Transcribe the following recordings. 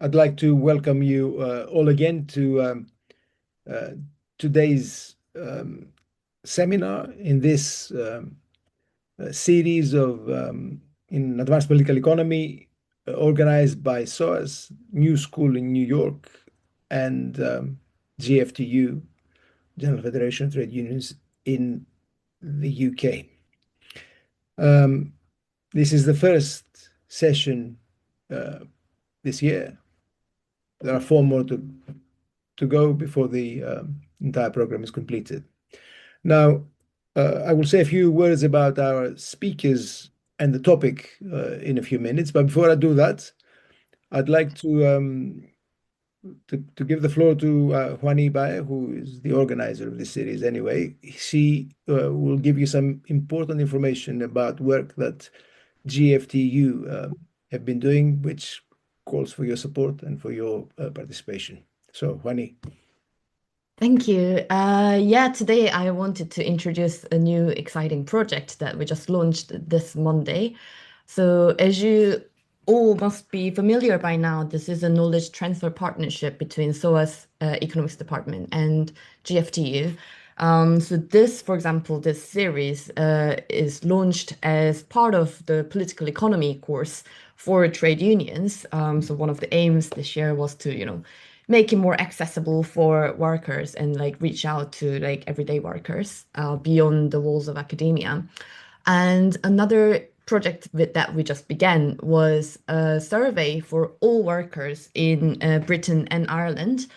I'd like to welcome you all again to uh, today's seminar in this series of in advanced political economy organized by SOAS, New School in New York, and GFTU, General Federation of Trade Unions in the UK. This is the first session this year. There are four more to go before the entire program is completed. Now, I will say a few words about our speakers and the topic in a few minutes. But before I do that, I'd like to give the floor to Juani Bae, who is the organizer of this series anyway. She will give you some important information about work that GFTU have been doing, which calls for your support and for your participation. So, Juani. Thank you. Yeah, today I wanted to introduce a new exciting project that we just launched this Monday. So, as you all must be familiar by now, this is a knowledge transfer partnership between SOAS Economics Department and GFTU. So this, for example, this series is launched as part of the political economy course for trade unions. So one of the aims this year was to, make it more accessible for workers and like reach out to like everyday workers beyond the walls of academia. And another project that we just began was a survey for all workers in Britain and Ireland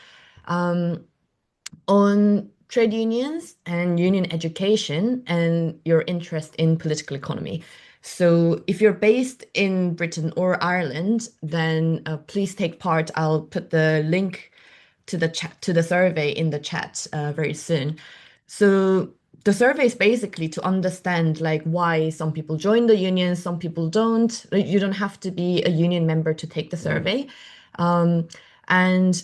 on trade unions and union education and your interest in political economy. So if you're based in Britain or Ireland, then please take part. I'll put the link to the chat to the survey in the chat very soon. So the survey is basically to understand like why some people join the union, some people don't. You don't have to be a union member to take the survey. And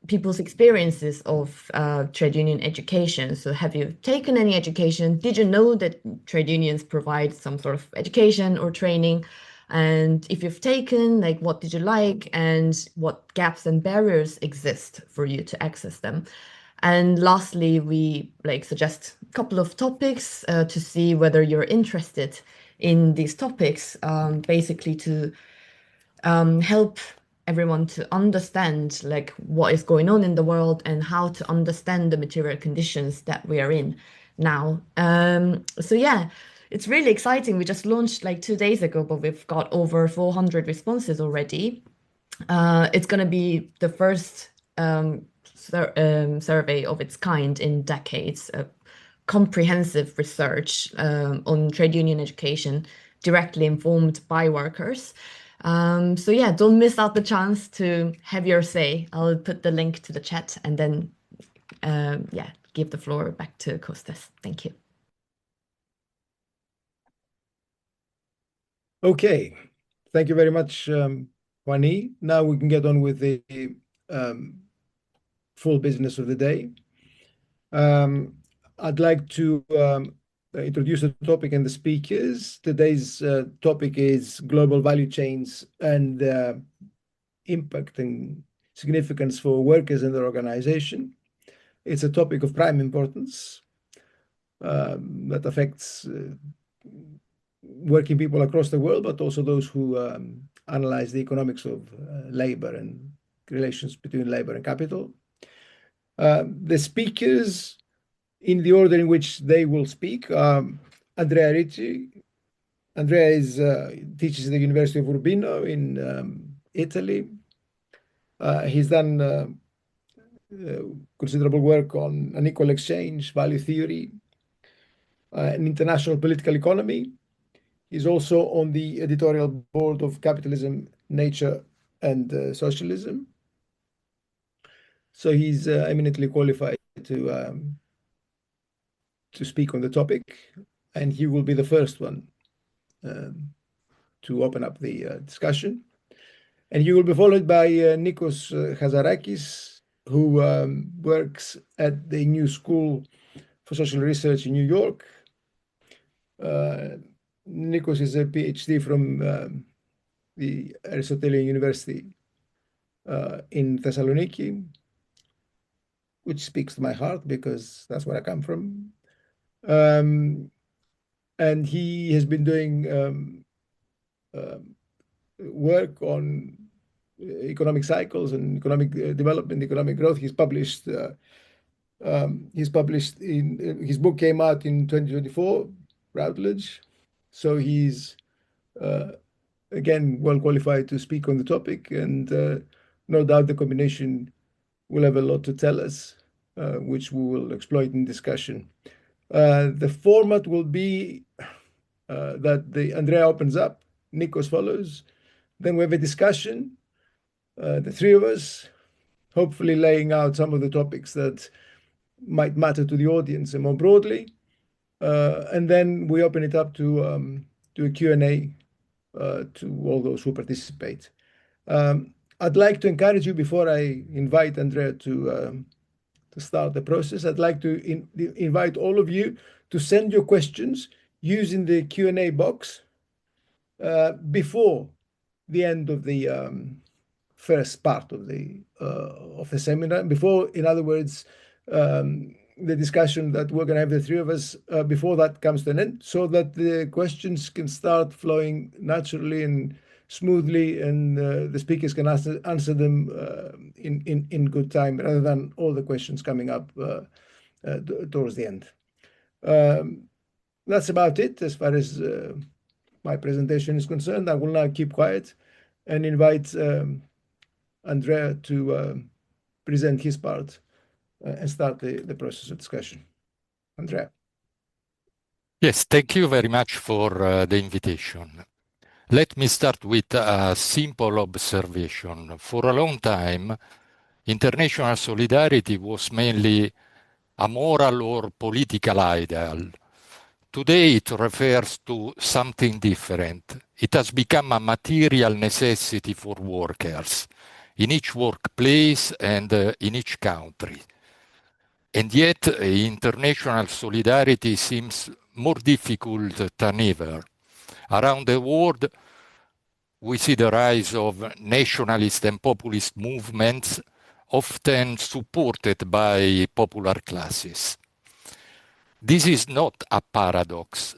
people's experiences of trade union education. So have you taken any education? Did you know that trade unions provide some sort of education or training? And if you've taken, like, what did you like and what gaps and barriers exist for you to access them? And lastly, we like suggest a couple of topics to see whether you're interested in these topics, basically to help everyone to understand like what is going on in the world and how to understand the material conditions that we are in now. So yeah, it's really exciting. We just launched like 2 days ago, but we've got over 400 responses already. It's going to be the first survey of its kind in decades, a comprehensive research on trade union education directly informed by workers. So yeah, don't miss out the chance to have your say. I'll put the link to the chat and then yeah, give the floor back to Costas. Thank you. Okay, thank you very much, Juani. Now we can get on with the um, full business of the day. I'd like to introduce the topic and the speakers. Today's topic is global value chains and impact and significance for workers and their organization. It's a topic of prime importance that affects working people across the world, but also those who analyze the economics of labor and relations between labor and capital. The speakers, in the order in which they will speak, Andrea Ricci. Andrea teaches at the University of Urbino in Italy. He's done considerable work on unequal exchange, value theory, and international political economy. He's also on the editorial board of Capitalism, Nature, and Socialism. So he's eminently qualified to speak on the topic, and he will be the first one to open up the discussion. And he will be followed by Nikos Chatzarakis, who works at the New School for Social Research in New York. Nikos is a PhD from the Aristotelian University in Thessaloniki, which speaks to my heart because that's where I come from. And he has been doing work on economic cycles and economic development, economic growth. He's published in his book came out in 2024, Routledge. So he's again well qualified to speak on the topic, and no doubt the combination will have a lot to tell us, which we will exploit in discussion. The format will be that Andrea opens up, Nikos follows, then we have a discussion, the three of us, hopefully laying out some of the topics that might matter to the audience and more broadly. And then we open it up to a Q&A to all those who participate. I'd like to encourage you, before I invite Andrea to start the process, I'd like to invite all of you to send your questions using the Q&A box before the end of the first part of the seminar. Before, in other words, the discussion that we're going to have, the three of us, before that comes to an end, so that the questions can start flowing naturally and smoothly, and the speakers can answer them in good time, rather than all the questions coming up towards the end. That's about it as far as my presentation is concerned. I will now keep quiet and invite Andrea to present his part and start the process of discussion. Andrea. Yes, thank you very much for the invitation. Let me start with a simple observation. For a long time, international solidarity was mainly a moral or political ideal. Today it refers to something different. It has become a material necessity for workers in each workplace and in each country. And yet, international solidarity seems more difficult than ever. Around the world, we see the rise of nationalist and populist movements, often supported by popular classes. This is not a paradox,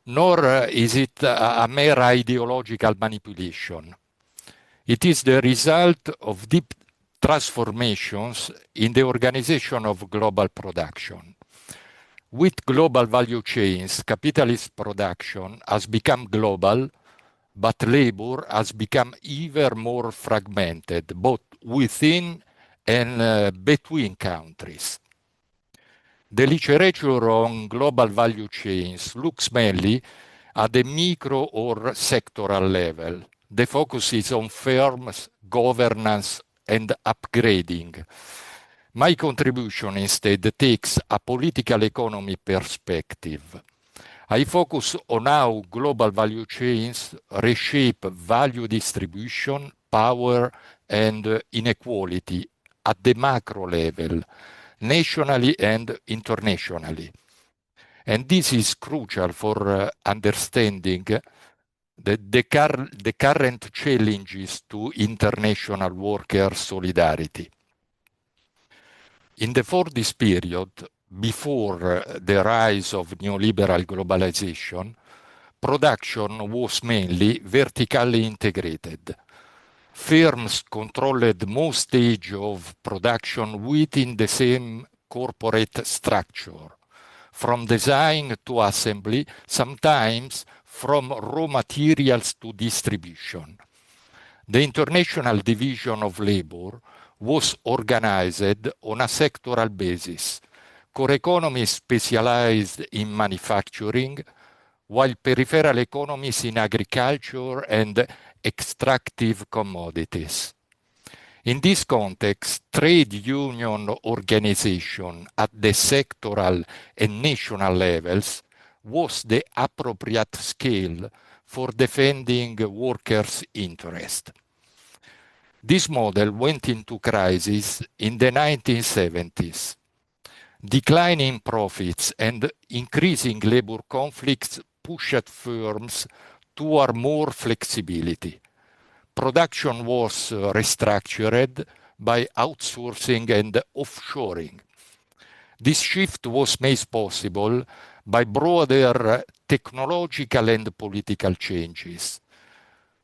nor is it a mere ideological manipulation. It is the result of deep transformations in the organization of global production. With global value chains, capitalist production has become global, but labor has become even more fragmented, both within and between countries. The literature on global value chains looks mainly at the micro or sectoral level. The focus is on firms, governance, and upgrading. My contribution instead takes a political economy perspective. I focus on how global value chains reshape value distribution, power, and inequality at the macro level, nationally and internationally. And this is crucial for understanding the current challenges to international worker solidarity. In the 40s period, before the rise of neoliberal globalization, production was mainly vertically integrated. Firms controlled most stages of production within the same corporate structure, from design to assembly, sometimes from raw materials to distribution. The international division of labor was organized on a sectoral basis. Core economies specialized in manufacturing, while peripheral economies in agriculture and extractive commodities. In this context, trade union organization at the sectoral and national levels was the appropriate scale for defending workers' interests. This model went into crisis in the 1970s. Declining profits and increasing labor conflicts pushed firms toward more flexibility. production was restructured by outsourcing and offshoring. This shift was made possible by broader technological and political changes.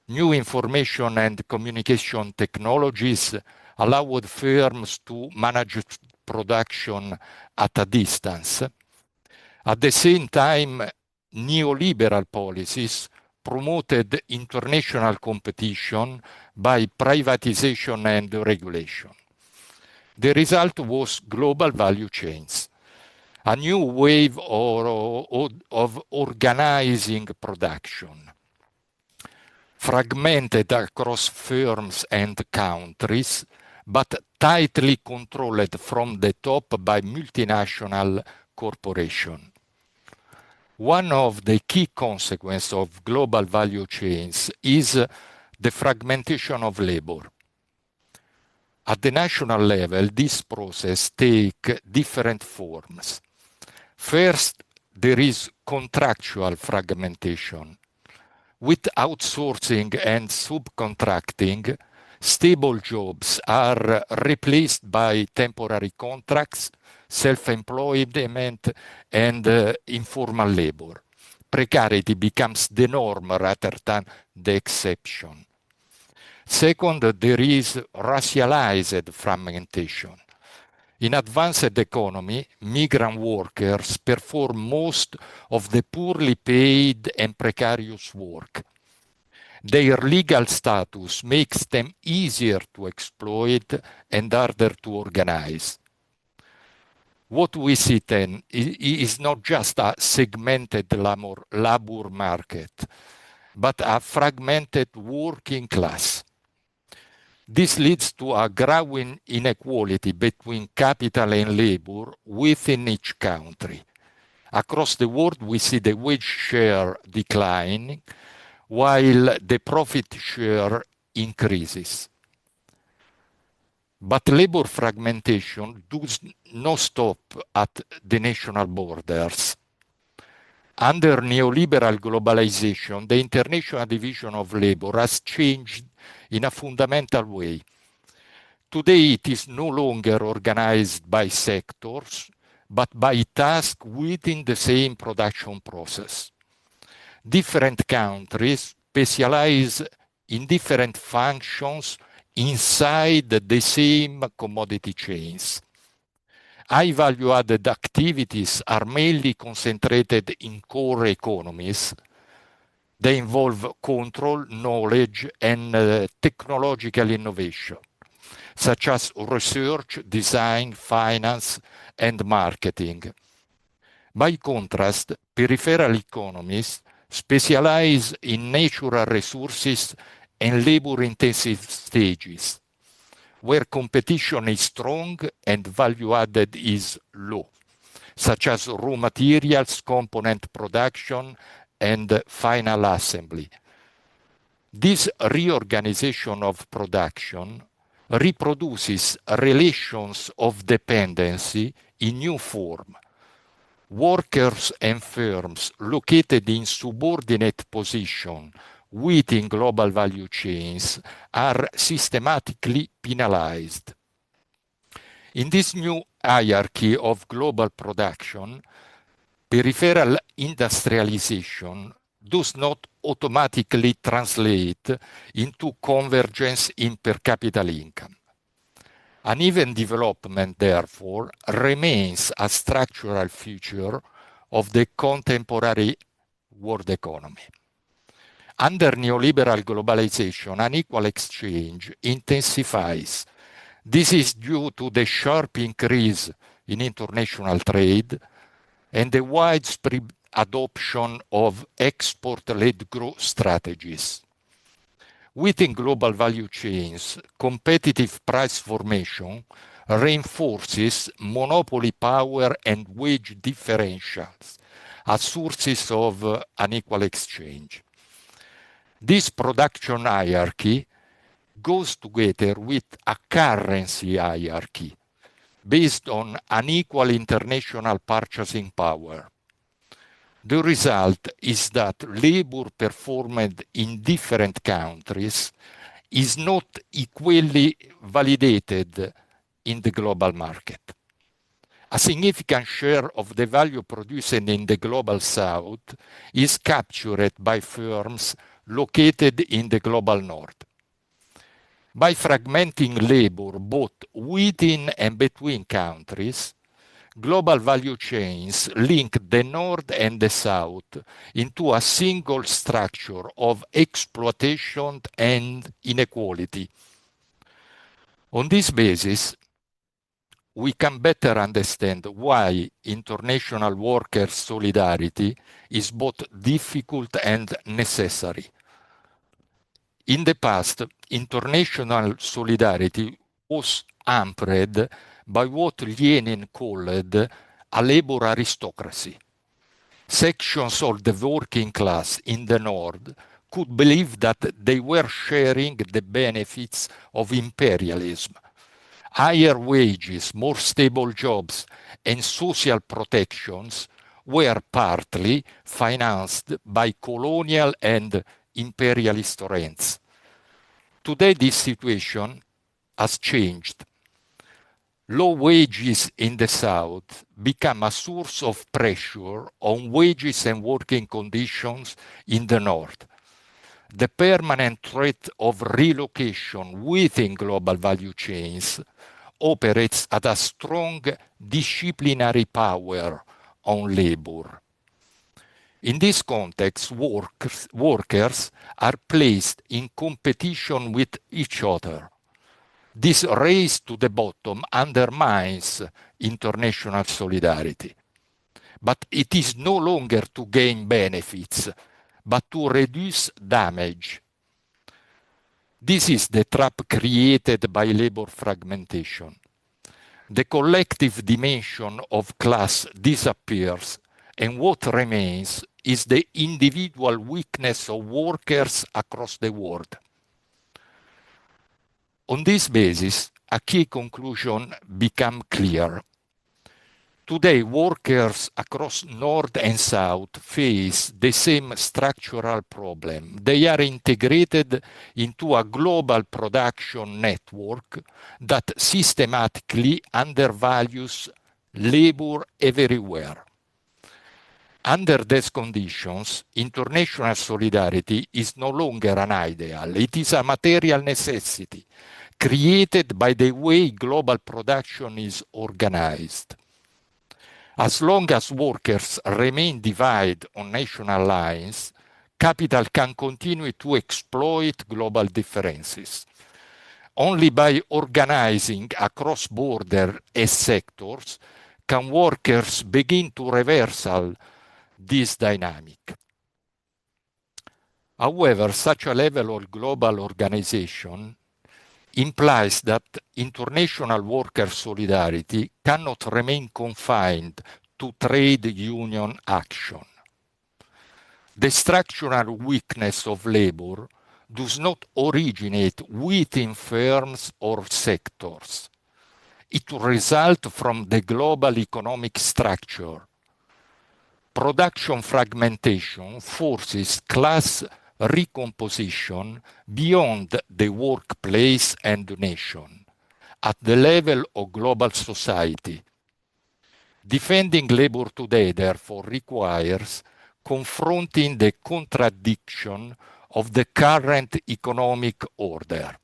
New information and communication technologies allowed firms to manage production at a distance. At the same time, neoliberal policies promoted international competition by privatization and regulation. The result was global value chains, a new wave of organizing production, fragmented across firms and countries, but tightly controlled from the top by multinational corporations. One of the key consequences of global value chains is the fragmentation of labor. At the national level, this process takes different forms. First, there is contractual fragmentation. With outsourcing and subcontracting, stable jobs are replaced by temporary contracts, self-employment, and informal labor. Precarity becomes the norm rather than the exception. Second, there is racialized fragmentation. In advanced economy, migrant workers perform most of the poorly paid and precarious work. Their legal status makes them easier to exploit and harder to organize. What we see then is not just a segmented labor market, but a fragmented working class. This leads to a growing inequality between capital and labor within each country. Across the world, we see the wage share declining, while the profit share increases. But labor fragmentation does not stop at the national borders. Under neoliberal globalization, the international division of labor has changed in a fundamental way. Today, it is no longer organized by sectors, but by tasks within the same production process. Different countries specialize in different functions inside the same commodity chains. High value-added activities are mainly concentrated in core economies. They involve control, knowledge, and technological innovation, such as research, design, finance, and marketing. By contrast, peripheral economies specialize in natural resources and labor-intensive stages, where competition is strong and value added is low, such as raw materials, component production, and final assembly. This reorganization of production reproduces relations of dependency in new form. Workers and firms located in subordinate position within global value chains are systematically penalized. In this new hierarchy of global production, peripheral industrialization does not automatically translate into convergence in per capita income. Uneven development, therefore, remains a structural feature of the contemporary world economy. Under neoliberal globalization, unequal exchange intensifies. This is due to the sharp increase in international trade and the widespread adoption of export-led growth strategies. Within global value chains, competitive price formation reinforces monopoly power and wage differentials as sources of unequal exchange. This production hierarchy goes together with a currency hierarchy based on unequal international purchasing power. The result is that labor performed in different countries is not equally validated in the global market. A significant share of the value produced in the global south is captured by firms located in the global north. By fragmenting labor both within and between countries, global value chains link the North and the South into a single structure of exploitation and inequality. On this basis, we can better understand why international worker solidarity is both difficult and necessary. In the past, international solidarity was hampered by what Lenin called a labor aristocracy. Sections of the working class in the North could believe that they were sharing the benefits of imperialism. Higher wages, more stable jobs, and social protections were partly financed by colonial and imperialist rents. Today, this situation has changed. Low wages in the South become a source of pressure on wages and working conditions in the North. The permanent threat of relocation within global value chains operates at a strong disciplinary power on labor. In this context, workers are placed in competition with each other. This race to the bottom undermines international solidarity. But it is no longer to gain benefits, but to reduce damage. This is the trap created by labor fragmentation. The collective dimension of class disappears, and what remains is the individual weakness of workers across the world. On this basis, a key conclusion becomes clear. Today, workers across North and South face the same structural problem. They are integrated into a global production network that systematically undervalues labor everywhere. Under these conditions, international solidarity is no longer an ideal. It is a material necessity created by the way global production is organized. As long as workers remain divided on national lines, capital can continue to exploit global differences. Only by organizing across borders and sectors can workers begin to reverse this dynamic. However, such a level of global organization implies that international worker solidarity cannot remain confined to trade union action. The structural weakness of labor does not originate within firms or sectors. It results from the global economic structure. Production fragmentation forces class recomposition beyond the workplace and nation, at the level of global society. Defending labor today, therefore, requires confronting the contradiction of the current economic order.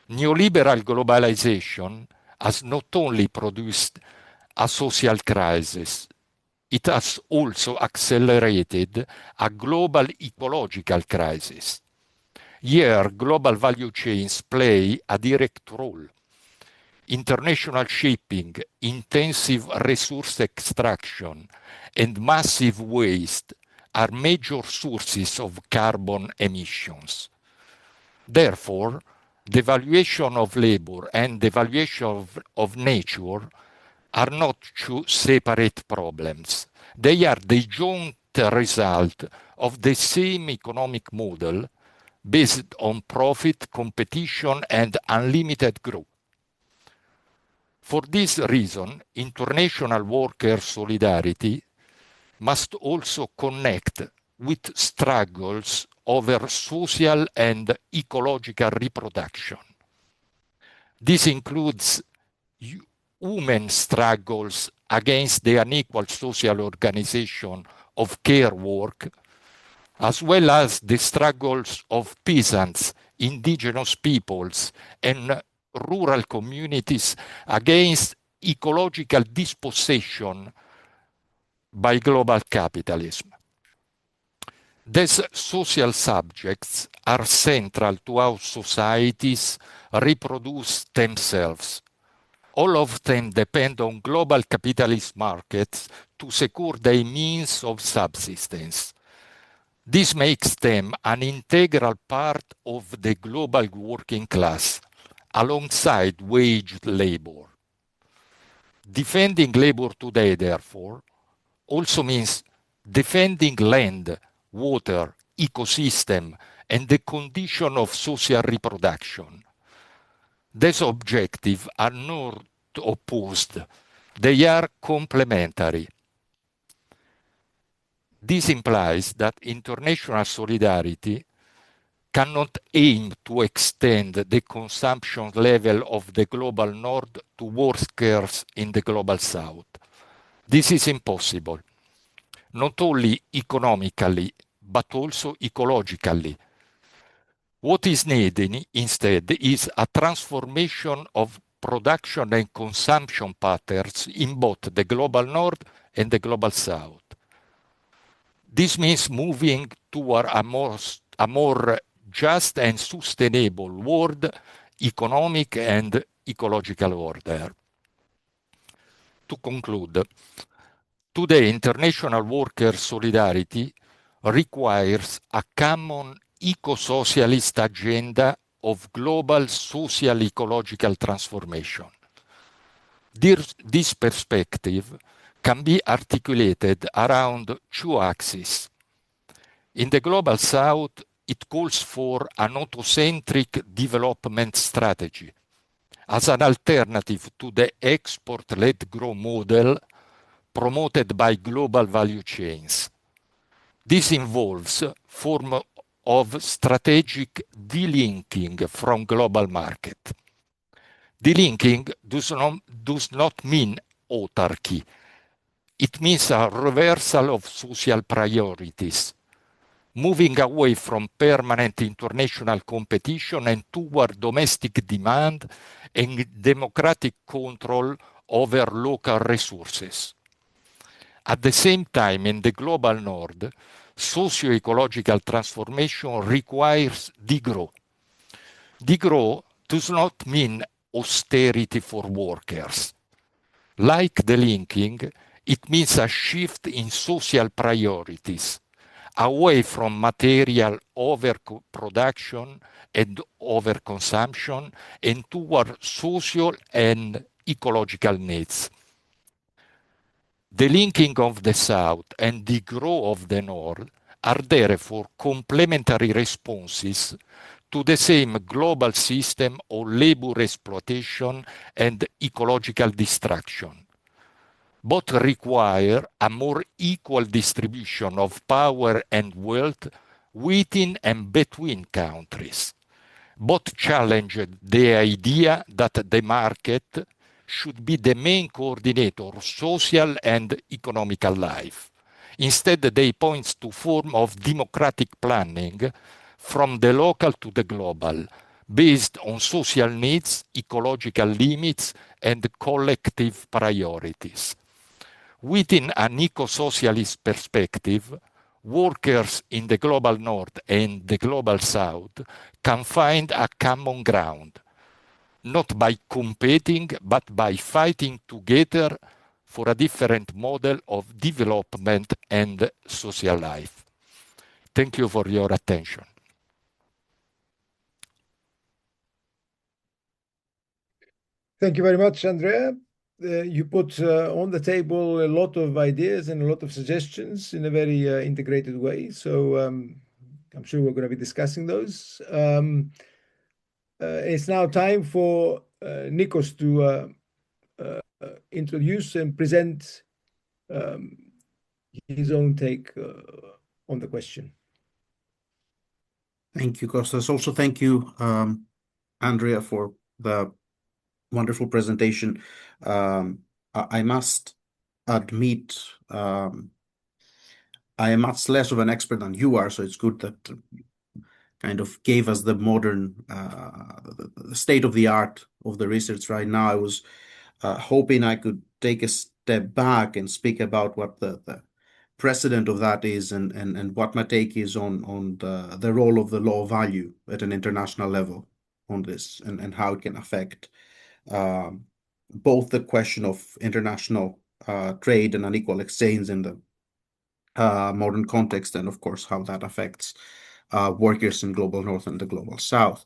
Neoliberal globalization has not only produced a social crisis, it has also accelerated a global ecological crisis. Here, global value chains play a direct role. International shipping, intensive resource extraction, and massive waste are major sources of carbon emissions. Therefore, the valuation of labor and the valuation of nature are not two separate problems. They are the joint result of the same economic model based on profit, competition, and unlimited growth. For this reason, international worker solidarity must also connect with struggles over social and ecological reproduction. This includes women's struggles against the unequal social organization of care work, as well as the struggles of peasants, indigenous peoples, and rural communities against ecological dispossession by global capitalism. These social subjects are central to how societies reproduce themselves. All of them depend on global capitalist markets to secure their means of subsistence. This makes them an integral part of the global working class, alongside wage labor. Defending labor today, therefore, also means defending land, water, ecosystem, and the condition of social reproduction. These objectives are not opposed. They are complementary. This implies that international solidarity cannot aim to extend the consumption level of the global north to workers in the global south. This is impossible, not only economically, but also ecologically. What is needed instead is a transformation of production and consumption patterns in both the global north and the global south. This means moving toward a more just and sustainable world, economic and ecological order. To conclude, today international worker solidarity requires a common eco-socialist agenda of global social ecological transformation. This perspective can be articulated around two axes. In the global south, it calls for an autocentric development strategy as an alternative to the export-led growth model promoted by global value chains. This involves form of strategic delinking from global market. Delinking does not mean autarky. It means a reversal of social priorities, moving away from permanent international competition and toward domestic demand and democratic control over local resources. At the same time, in the global north, socio-ecological transformation requires degrowth. Degrowth does not mean austerity for workers. Like the linking, it means a shift in social priorities, away from material overproduction and overconsumption and toward social and ecological needs. The linking of the South and the growth of the North are therefore complementary responses to the same global system of labor exploitation and ecological destruction. Both require a more equal distribution of power and wealth within and between countries. Both challenge the idea that the market should be the main coordinator of social and economical life. Instead, they point to form of democratic planning from the local to the global, based on social needs, ecological limits, and collective priorities. Within an eco-socialist perspective, workers in the global north and the global south can find a common ground, not by competing, but by fighting together for a different model of development and social life. Thank you for your attention. Thank you very much, Andrea. You put on the table a lot of ideas and a lot of suggestions in a very integrated way. So I'm sure we're going to be discussing those. It's now time for Nikos to introduce and present his own take on the question. Thank you, Costas. Also, thank you, Andrea, for the wonderful presentation. I must admit, I am much less of an expert than you are, so it's good that kind of gave us the modern, the state of the art of the research right now. I was hoping I could take a step back and speak about what the precedent of that is and what my take is on the role of the law of value at an international level on this and how it can affect both the question of international trade and unequal exchange in the modern context, and of course how that affects workers in global north and the global south.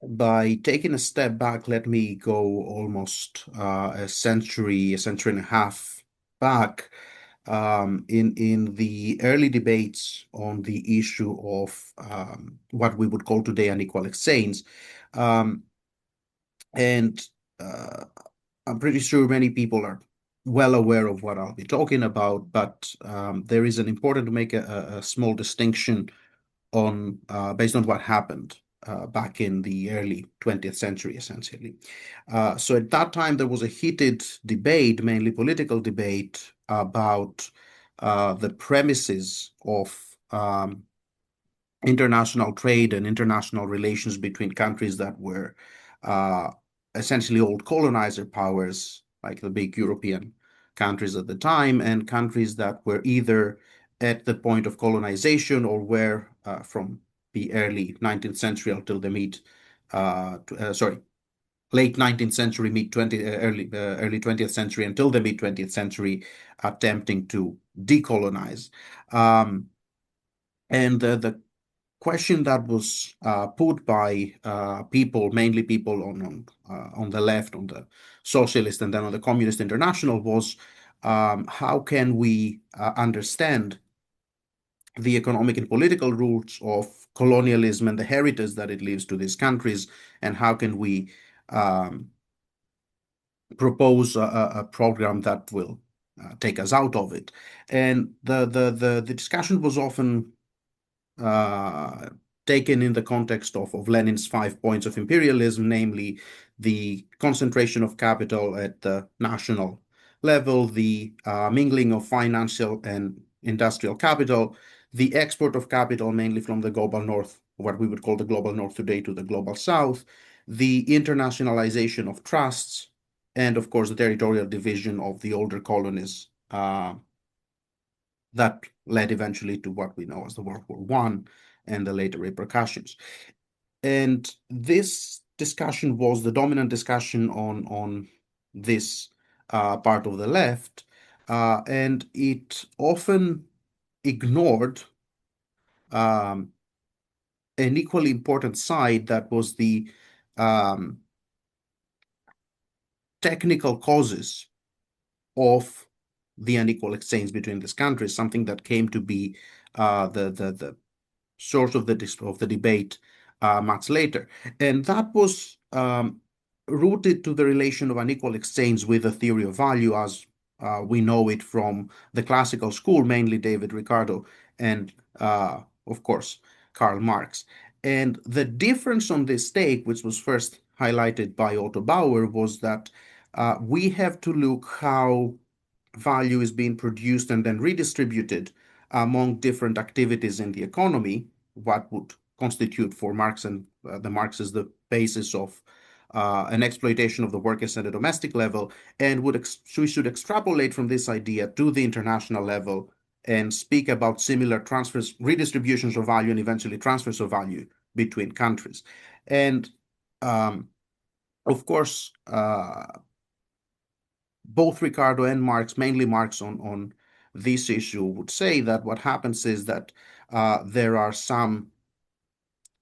By taking a step back, let me go almost a century and a half back in the early debates on the issue of what we would call today unequal exchange. And I'm pretty sure many people are well aware of what I'll be talking about, but there is an important to make a small distinction on based on what happened back in the early 20th century, essentially. So at that time, there was a heated debate, mainly political debate, about the premises of international trade and international relations between countries that were essentially old colonizer powers, like the big European countries at the time, and countries that were either at the point of colonization or were from the early 19th century until the late 19th century, early 20th century until the mid 20th century, attempting to decolonize. And the question that was put by people, mainly people on the left, on the socialist, and then on the Communist International, was how can we understand the economic and political roots of colonialism and the heritage that it leaves to these countries, and how can we propose a program that will take us out of it. And the discussion was often taken in the context of Lenin's 5 points of imperialism, namely the concentration of capital at the national level, the mingling of financial and industrial capital, the export of capital mainly from the global north, what we would call the global north today, to the global south, the internationalization of trusts, and of course the territorial division of the older colonies that led eventually to what we know as the World War I and the later repercussions. And this discussion was the dominant discussion on this part of the left, and it often ignored an equally important side that was the technical causes of the unequal exchange between these countries, something that came to be the source of the debate much later. And that was rooted to the relation of unequal exchange with the theory of value as we know it from the classical school, mainly David Ricardo and, of course, Karl Marx. And the difference on this take, which was first highlighted by Otto Bauer, was that we have to look how value is being produced and then redistributed among different activities in the economy, what would constitute for Marx and the Marxists the basis of an exploitation of the workers at a domestic level, and we should extrapolate from this idea to the international level and speak about similar transfers, redistributions of value, and eventually transfers of value between countries. And of course, both Ricardo and Marx, mainly Marx on this issue, would say that what happens is that there are some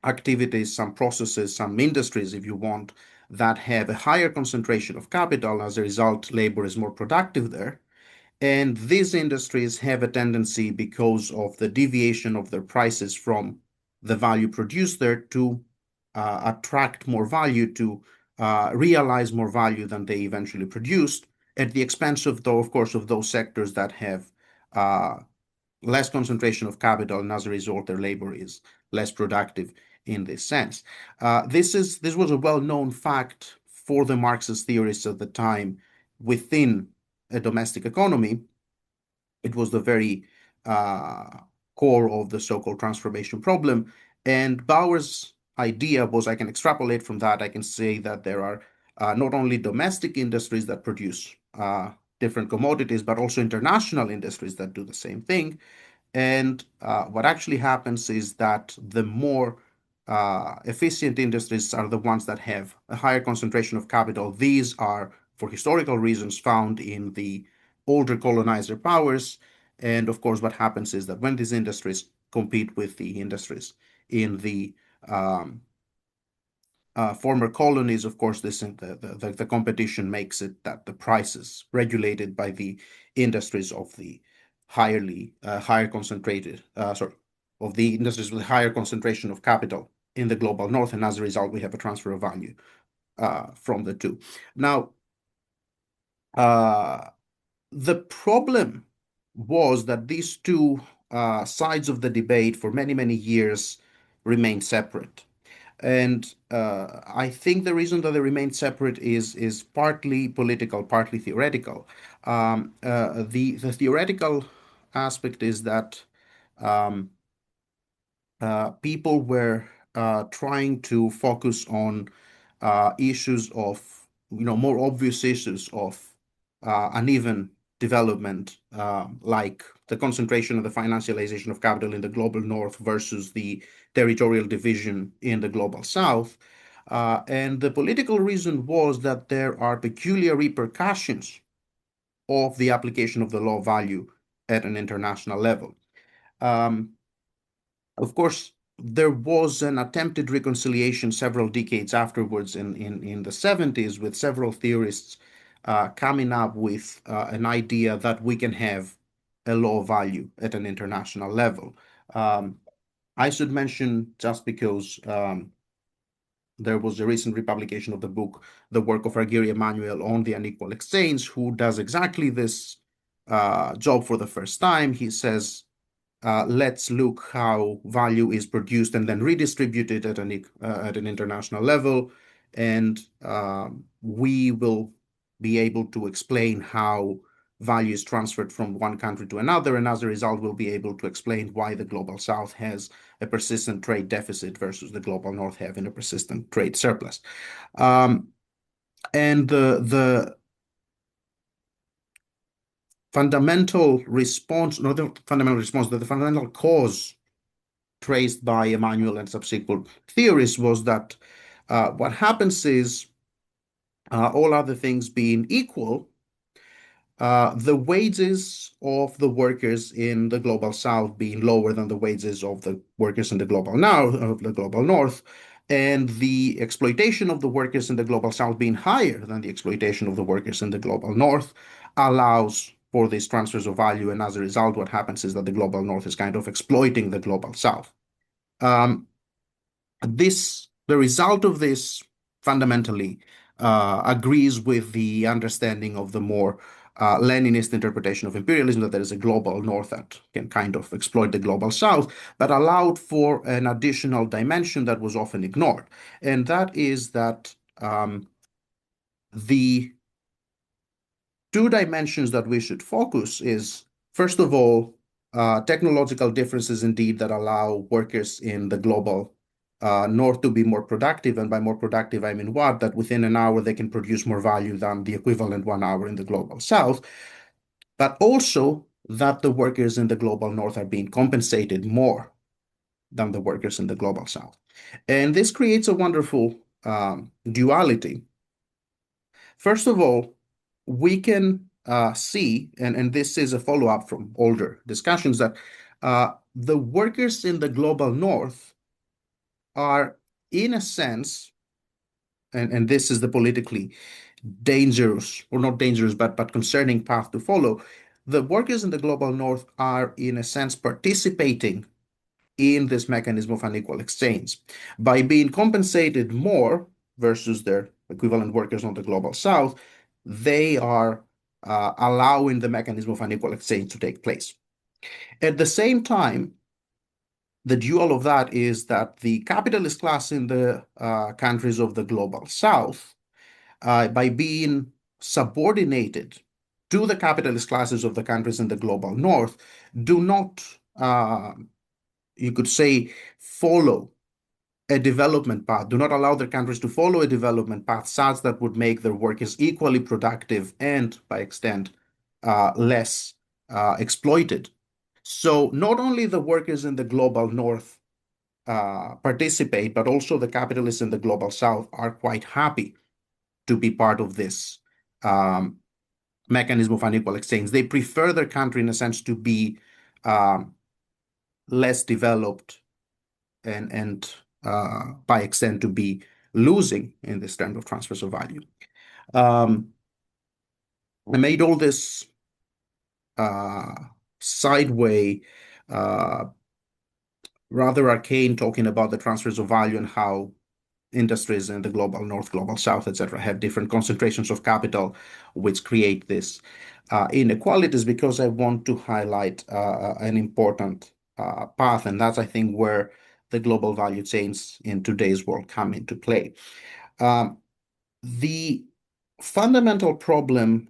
activities, some processes, some industries, if you want, that have a higher concentration of capital. As a result, labor is more productive there. And these industries have a tendency, because of the deviation of their prices from the value produced there, to attract more value, to realize more value than they eventually produced, at the expense of, though, of course, of those sectors that have less concentration of capital, and as a result, their labor is less productive in this sense. This was a well-known fact for the Marxist theorists at the time within a domestic economy. It was the very core of the so-called transformation problem. And Bauer's idea was, I can extrapolate from that. I can say that there are not only domestic industries that produce different commodities, but also international industries that do the same thing. And what actually happens is that the more efficient industries are the ones that have a higher concentration of capital. These are, for historical reasons, found in the older colonizer powers. And of course, what happens is that when these industries compete with the industries in the former colonies, of course, the competition makes it that the prices regulated by the industries of the higher concentrated, of the industries with higher concentration of capital in the global north, and as a result, we have a transfer of value from the two. Now, the problem was that these two sides of the debate for many, many years remained separate. And I think the reason that they remain separate is partly political, partly theoretical. The theoretical aspect is that people were trying to focus on issues of, more obvious issues of uneven development, like the concentration of the financialization of capital in the global north versus the territorial division in the global south. And the political reason was that there are peculiar repercussions of the application of the law of value at an international level. Of course, there was an attempted reconciliation several decades afterwards in the 70s with several theorists coming up with an idea that we can have a law of value at an international level. I should mention, just because there was a recent republication of the book, the work of Argyri Emmanuel on the unequal exchange, who does exactly this job for the first time. He says, let's look how value is produced and then redistributed at an international level, and we will be able to explain how value is transferred from one country to another, and as a result, we'll be able to explain why the global south has a persistent trade deficit versus the global north having a persistent trade surplus. And the fundamental response, not the fundamental response, but the fundamental cause traced by Emmanuel and subsequent theorists was that what happens is, all other things being equal, the wages of the workers in the global south being lower than the wages of the workers in the global north, and the exploitation of the workers in the global south being higher than the exploitation of the workers in the global north allows for these transfers of value. And as a result, what happens is that the global north is kind of exploiting the global south. The result of this fundamentally agrees with the understanding of the more Leninist interpretation of imperialism, that there is a global north that can kind of exploit the global south, but allowed for an additional dimension that was often ignored. And that is that the two dimensions that we should focus is, first of all, technological differences indeed that allow workers in the global north to be more productive. And by more productive, I mean what? That within an hour, they can produce more value than the equivalent 1 hour in the global south. But also that the workers in the global north are being compensated more than the workers in the global south. And this creates a wonderful duality. First of all, we can see, and this is a follow-up from older discussions, that the workers in the global north are, in a sense, and this is the politically dangerous, or not dangerous, but concerning path to follow, the workers in the global north are, in a sense, participating in this mechanism of unequal exchange. By being compensated more versus their equivalent workers on the global south, they are allowing the mechanism of unequal exchange to take place. At the same time, the dual of that is that the capitalist class in the countries of the global south, by being subordinated to the capitalist classes of the countries in the global north, do not, you could say, follow a development path, do not allow their countries to follow a development path such that would make their workers equally productive and, by extent, less exploited. So not only the workers in the global north participate, but also the capitalists in the global south are quite happy to be part of this mechanism of unequal exchange. They prefer their country, in a sense, to be less developed and by extent to be losing in this term of transfers of value. I made all this sideway, rather arcane, talking about the transfers of value and how industries in the global north, global south, etc., have different concentrations of capital, which create this inequalities, because I want to highlight an important path, and that's, I think, where the global value chains in today's world come into play. The fundamental problem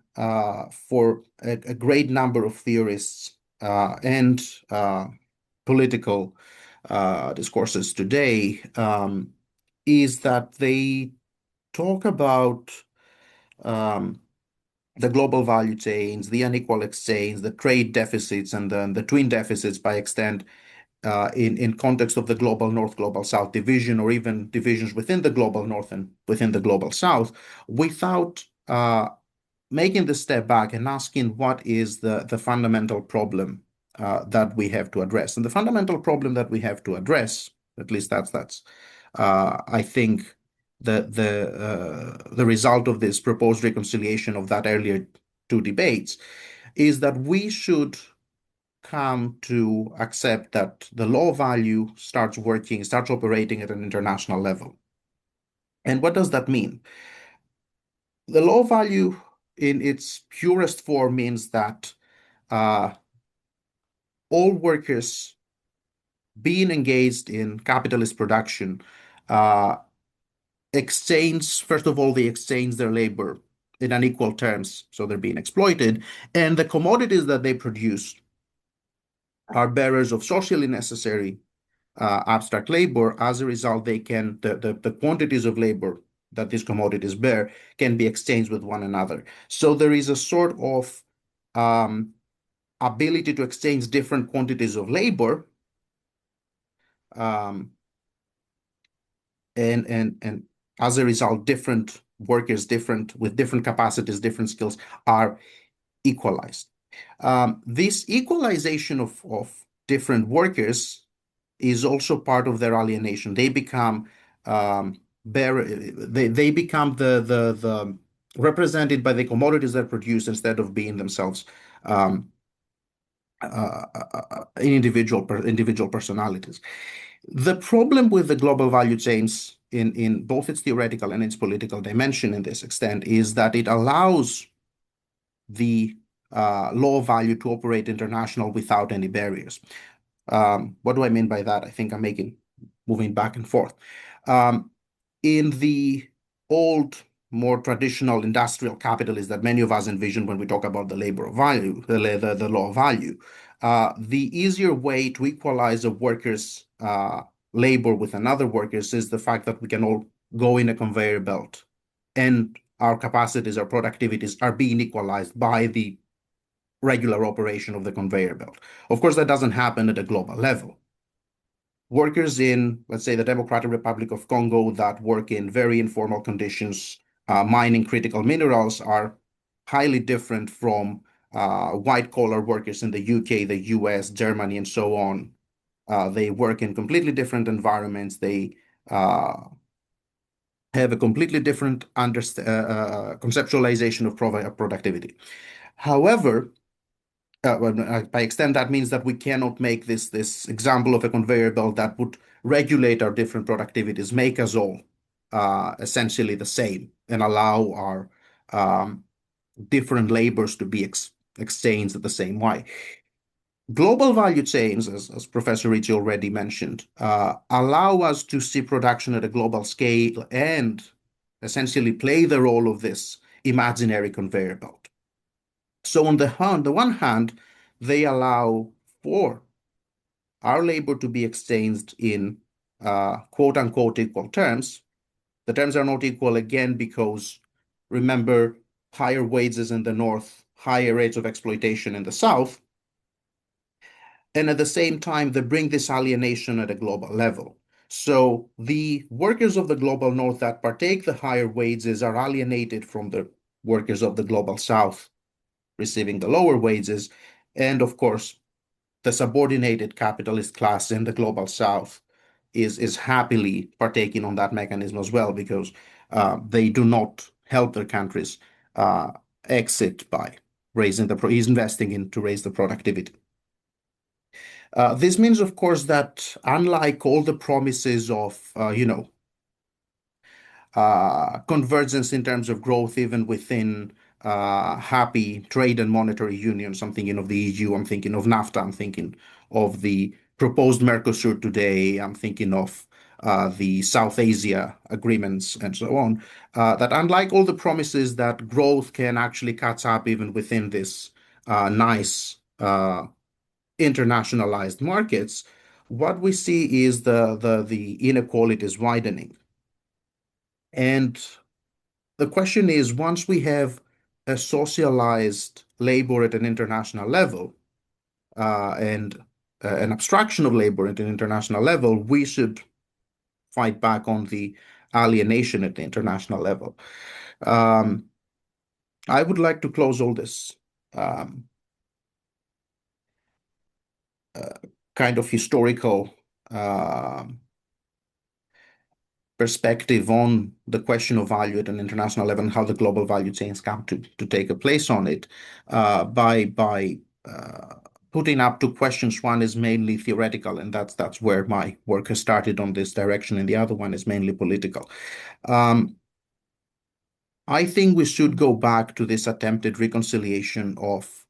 for a great number of theorists and political discourses today is that they talk about the global value chains, the unequal exchange, the trade deficits, and the twin deficits, by extent, in context of the global north, global south division, or even divisions within the global north and within the global south, without making the step back and asking what is the fundamental problem that we have to address. And the fundamental problem that we have to address, at least that's I think the result of this proposed reconciliation of that earlier two debates, is that we should come to accept that the law of value starts operating at an international level. And what does that mean? The law of value in its purest form means that all workers being engaged in capitalist production exchange, first of all, they exchange their labor in unequal terms, so they're being exploited, and the commodities that they produce are bearers of socially necessary abstract labor. As a result, the quantities of labor that these commodities bear can be exchanged with one another. So there is a sort of ability to exchange different quantities of labor, and as a result, different workers, with different capacities, different skills, are equalized. This equalization of different workers is also part of their alienation. They become they become the represented by the commodities they produce, instead of being themselves individual personalities. The problem with the global value chains in both its theoretical and its political dimension in this extent is that it allows the law of value to operate international without any barriers. What do I mean by that? I think I'm moving back and forth. In the old, more traditional industrial capitalism that many of us envision when we talk about the labor of value, the law of value, the easier way to equalize a worker's labor with another worker's is the fact that we can all go in a conveyor belt, and our capacities, our productivities are being equalized by the regular operation of the conveyor belt. Of course, that doesn't happen at a global level. Workers in, let's say, the Democratic Republic of Congo that work in very informal conditions, mining critical minerals, are highly different from white-collar workers in the UK, the US, Germany, and so on. They work in completely different environments. They have a completely different conceptualization of productivity. However, by extent, that means that we cannot make this example of a conveyor belt that would regulate our different productivities, make us all essentially the same, and allow our different labors to be exchanged the same way. Global value chains, as Professor Ricci already mentioned, allow us to see production at a global scale and essentially play the role of this imaginary conveyor belt. So on the one hand, they allow for our labor to be exchanged in quote unquote equal terms. The terms are not equal again because remember, higher wages in the north, higher rates of exploitation in the south. And at the same time, they bring this alienation at a global level. So the workers of the global north that partake the higher wages are alienated from the workers of the global south receiving the lower wages. And of course, the subordinated capitalist class in the global south is happily partaking on that mechanism as well because they do not help their countries exit by investing in to raise the productivity. This means, of course, that unlike all the promises of, convergence in terms of growth, even within happy trade and monetary unions, I'm thinking of the EU, I'm thinking of NAFTA, I'm thinking of the proposed Mercosur today, I'm thinking of the South Asia agreements and so on, that unlike all the promises that growth can actually catch up even within this nice internationalized markets, what we see is the inequalities widening. And the question is, once we have a socialized labor at an international level and an abstraction of labor at an international level, we should fight back on the alienation at the international level. I would like to close all this kind of historical perspective on the question of value at an international level and how the global value chains come to take a place on it by putting up two questions. One is mainly theoretical, and that's where my work has started on this direction, and the other one is mainly political. I think we should go back to this attempted reconciliation of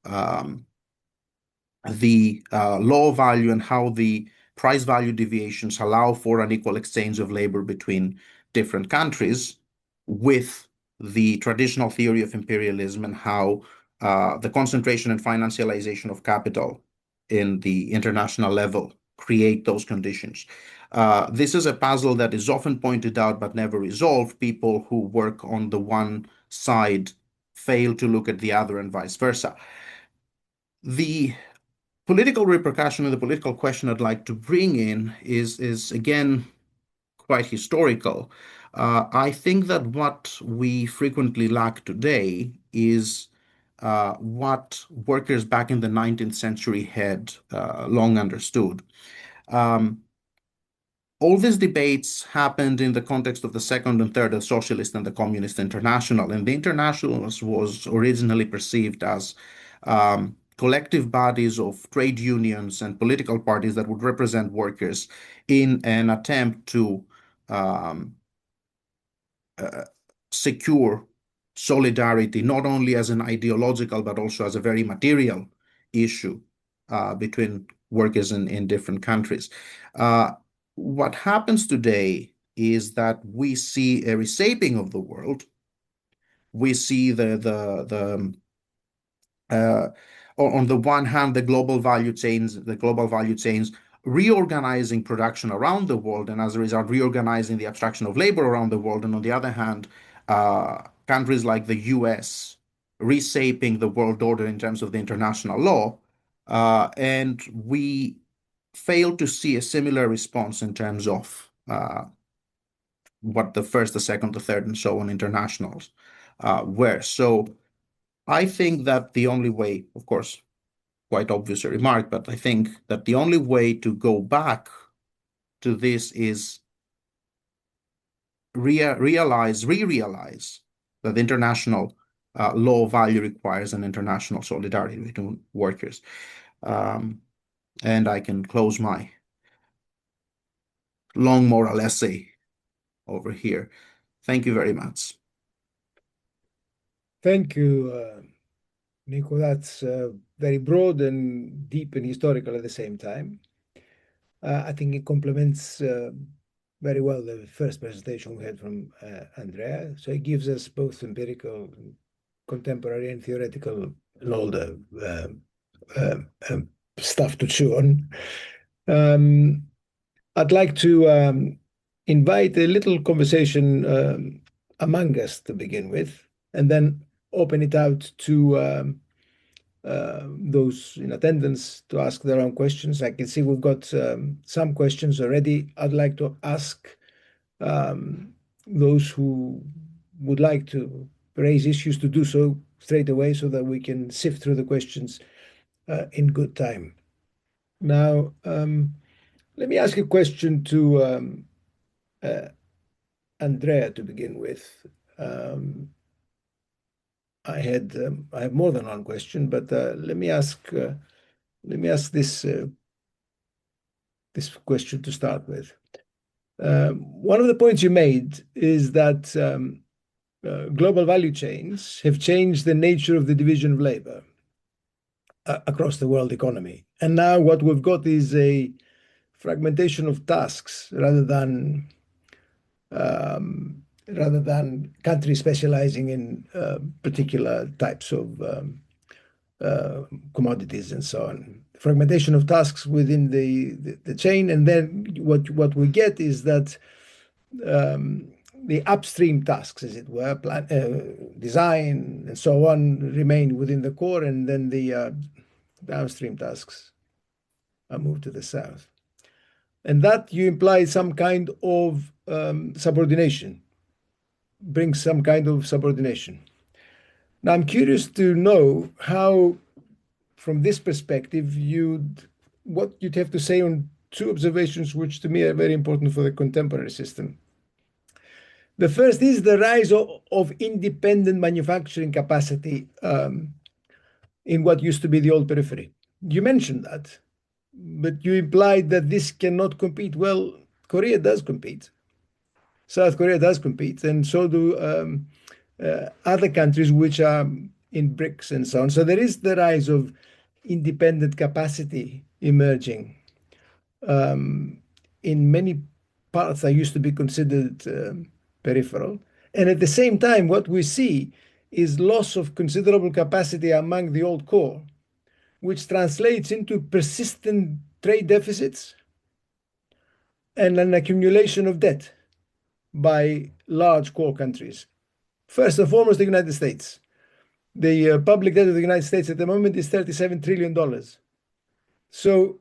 the law value and how the price value deviations allow for an equal exchange of labor between different countries with the traditional theory of imperialism and how the concentration and financialization of capital in the international level create those conditions. This is a puzzle that is often pointed out but never resolved. People who work on the one side fail to look at the other and vice versa. The political repercussion and the political question I'd like to bring in is again quite historical. I think that what we frequently lack today is what workers back in the 19th century had long understood. All these debates happened in the context of the second and third, the Socialist and the Communist International. And the Internationals was originally perceived as collective bodies of trade unions and political parties that would represent workers in an attempt to secure solidarity, not only as an ideological, but also as a very material issue between workers in different countries. What happens today is that we see a reshaping of the world. We see on the one hand, the global value chains reorganizing production around the world, and as a result, reorganizing the abstraction of labor around the world. And on the other hand, countries like the US reshaping the world order in terms of the international law. And we fail to see a similar response in terms of what the first, the second, the third, and so on internationals were. So I think that the only way, of course, quite obvious a remark, but I think that the only way to go back to this is re-realize that the international law value requires an international solidarity between workers. And I can close my long moral essay over here. Thank you very much. Thank you, Nico, that's very broad and deep and historical at the same time. I think it complements very well the first presentation we had from Andrea. So it gives us both empirical, contemporary, and theoretical, and all the stuff to chew on. I'd like to invite a little conversation among us to begin with, and then open it out to those in attendance to ask their own questions. I can see we've got some questions already. I'd like to ask those who would like to raise issues to do so straight away so that we can sift through the questions in good time. Now, let me ask a question to Andrea to begin with. I have more than one question, but let me ask this question to start with. One of the points you made is that global value chains have changed the nature of the division of labor across the world economy, and now what we've got is a fragmentation of tasks rather than countries specializing in particular types of commodities and so on. Fragmentation of tasks within the chain, and then what we get is that the upstream tasks, as it were, design and so on, remain within the core, and then the downstream tasks are moved to the south. And that you imply some kind of subordination, brings some kind of subordination. Now, I'm curious to know how, from this perspective, what you'd have to say on two observations, which to me are very important for the contemporary system. The first is the rise of independent manufacturing capacity in what used to be the old periphery. You mentioned that, but you implied that this cannot compete. Well, Korea does compete. South Korea does compete, and so do other countries which are in BRICS and so on. So there is the rise of independent capacity emerging in many parts that used to be considered peripheral. And at the same time, what we see is loss of considerable capacity among the old core, which translates into persistent trade deficits and an accumulation of debt by large core countries. First and foremost, the United States. The public debt of the United States at the moment is $37 trillion. So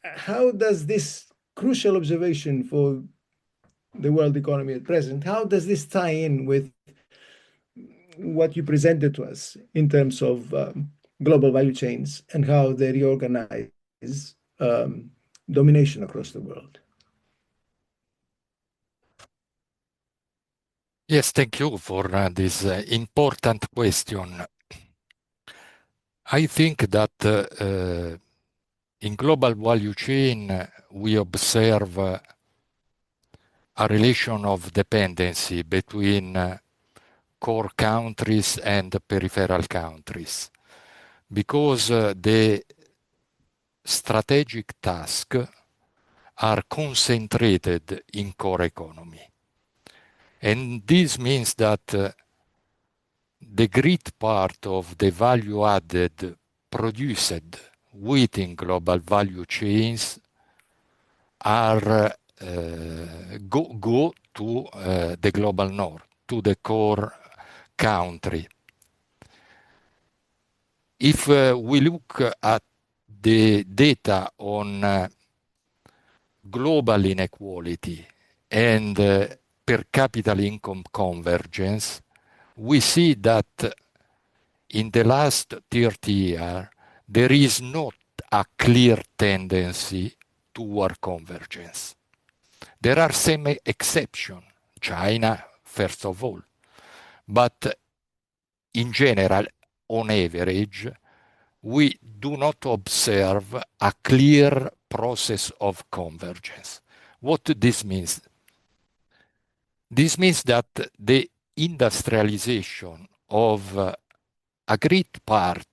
how does this crucial observation for the world economy at present, how does this tie in with what you presented to us in terms of global value chains and how they reorganize domination across the world? Yes, thank you for this important question. I think that in global value chain, we observe a relation of dependency between core countries and peripheral countries, because the strategic tasks are concentrated in core economy. And this means that the great part of the value added produced within global value chains are go to the global north, to the core country. If we look at the data on global inequality and per capita income convergence, we see that in the last 30 years, there is not a clear tendency toward convergence. There are some exceptions, China, first of all. But in general, on average, we do not observe a clear process of convergence. What this means? This means that the industrialization of a great part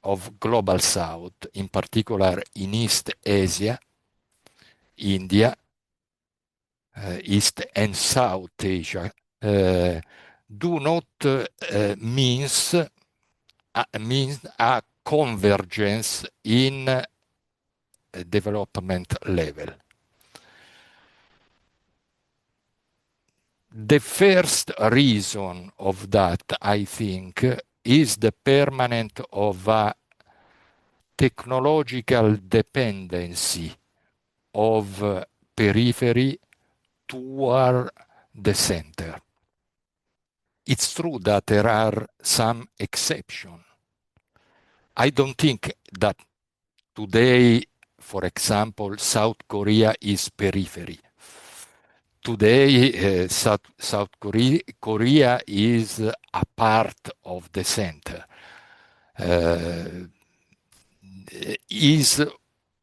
of Global South, in particular in East Asia, India, East and South Asia, do not means a convergence in development level. The first reason of that, I think, is the permanent of a technological dependency of periphery toward the center. It's true that there are some exceptions. I don't think that today, for example, South Korea is periphery. Today, South Korea is a part of the center. Is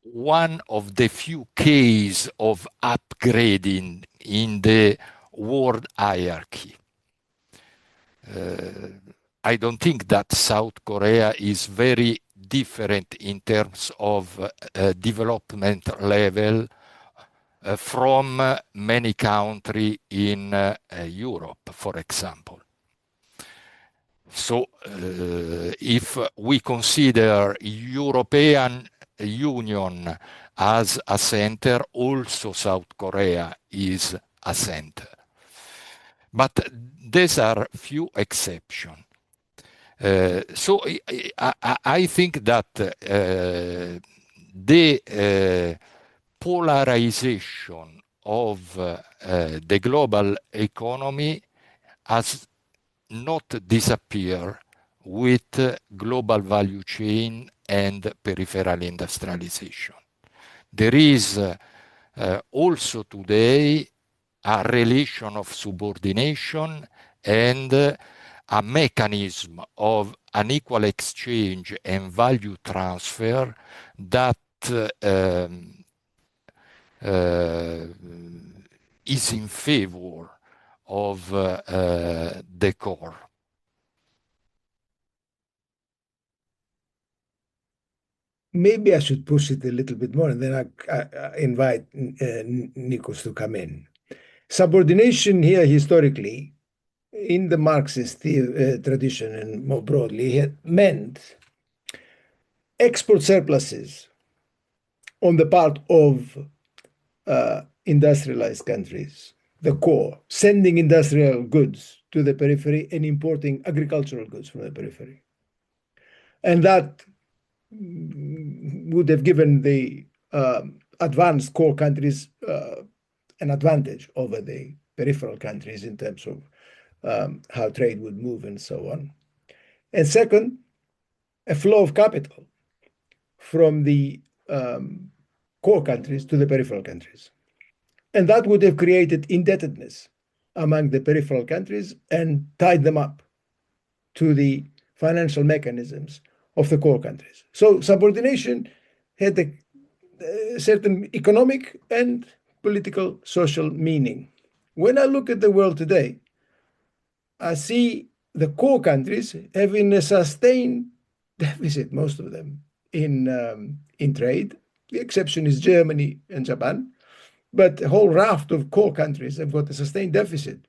one of the few cases of upgrading in the world hierarchy. I don't think that South Korea is very different in terms of development level from many countries in Europe, for example. So if we consider European Union as a center, also South Korea is a center. But these are few exceptions. So I think that the polarization of the global economy has not disappeared with global value chain and peripheral industrialization. There is also today a relation of subordination and a mechanism of unequal exchange and value transfer that is in favor of the core. Maybe I should push it a little bit more, and then I invite Nikos to come in. Subordination here historically, in the Marxist tradition and more broadly, meant export surpluses on the part of industrialized countries, the core, sending industrial goods to the periphery and importing agricultural goods from the periphery. And that would have given the advanced core countries an advantage over the peripheral countries in terms of how trade would move and so on. And second, a flow of capital from the core countries to the peripheral countries. And that would have created indebtedness among the peripheral countries and tied them up to the financial mechanisms of the core countries. So subordination had a certain economic and political social meaning. When I look at the world today, I see the core countries having a sustained deficit, most of them, in trade. The exception is Germany and Japan. But a whole raft of core countries have got a sustained deficit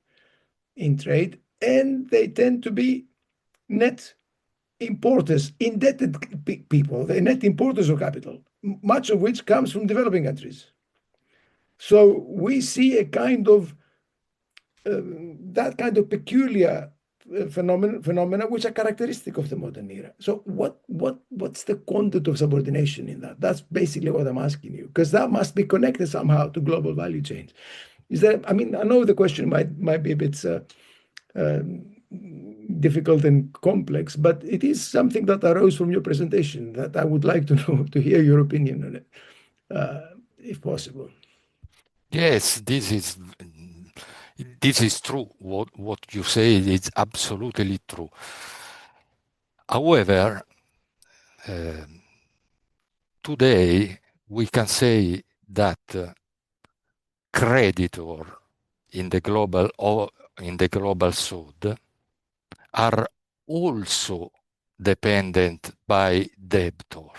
in trade, and they tend to be net importers, indebted people. They're net importers of capital, much of which comes from developing countries. So we see a kind of that kind of peculiar phenomena which are characteristic of the modern era. So what's the content of subordination in that? That's basically what I'm asking you, because that must be connected somehow to global value chains. Is there? I mean, I know the question might be a bit difficult and complex, but it is something that arose from your presentation that I would like to know, to hear your opinion on it, if possible. Yes, this is true. What you say is absolutely true. However, today we can say that creditor in the global South are also dependent by debtor.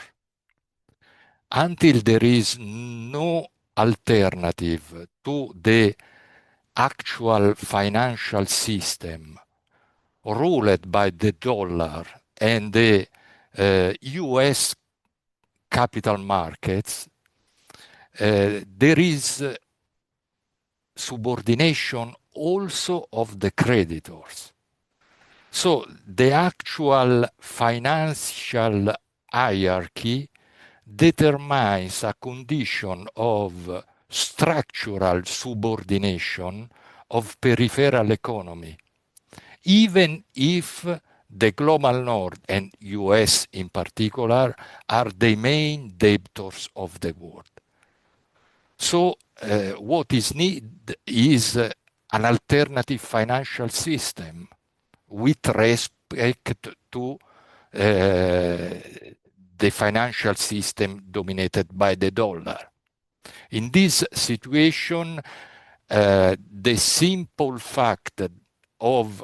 Until there is no alternative to the actual financial system ruled by the dollar and the US capital markets, there is subordination also of the creditors. So the actual financial hierarchy determines a condition of structural subordination of peripheral economy, even if the global north and US in particular are the main debtors of the world. So what is needed is an alternative financial system with respect to the financial system dominated by the dollar. In this situation, the simple fact of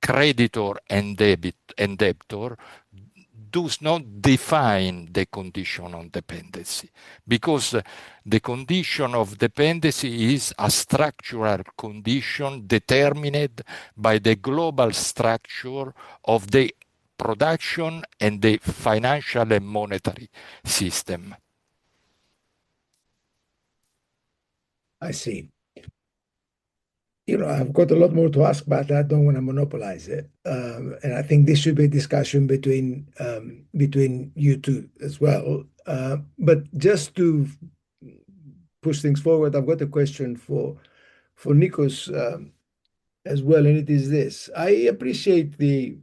creditor and debtor does not define the condition of dependency, because the condition of dependency is a structural condition determined by the global structure of the production and the financial and monetary system. I see. I've got a lot more to ask, but I don't want to monopolize it. And I think this should be a discussion between you two as well. But just to push things forward, I've got a question for Nikos as well, and it is this. I appreciate the